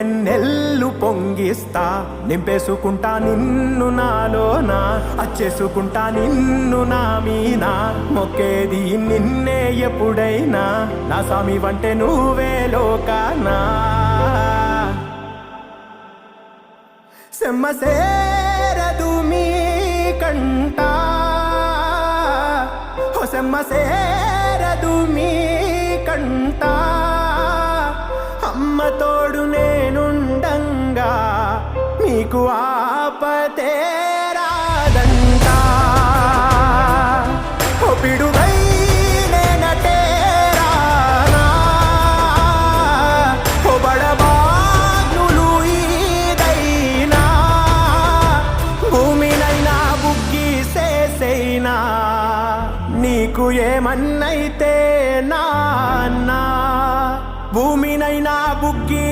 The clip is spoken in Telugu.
వెన్నెల్లు పొంగిస్తా, నింపేసుకుంటా నిన్ను నాలోనా, అచ్చేసుకుంటా నిన్ను నా మీనా, మొక్కేది నిన్నే ఎప్పుడైనా, నా సామి వంటే నువ్వే లోకానా. సెమ్మ సేరదు మీ కంట, సెమ్మ సేరదు మీ కంట, అమ్మ తోడు నేనుండంగా మీకు ఆపతే రాదంట. ఓ పిడుగై నేనటే రానా, ఓ బడబాగ్నులు ఈదైనా, భూమినైనా బుగ్గిసేసైనా, నీకు ఏమన్నైతే నాన్న, భూమినైనా బుగ్గి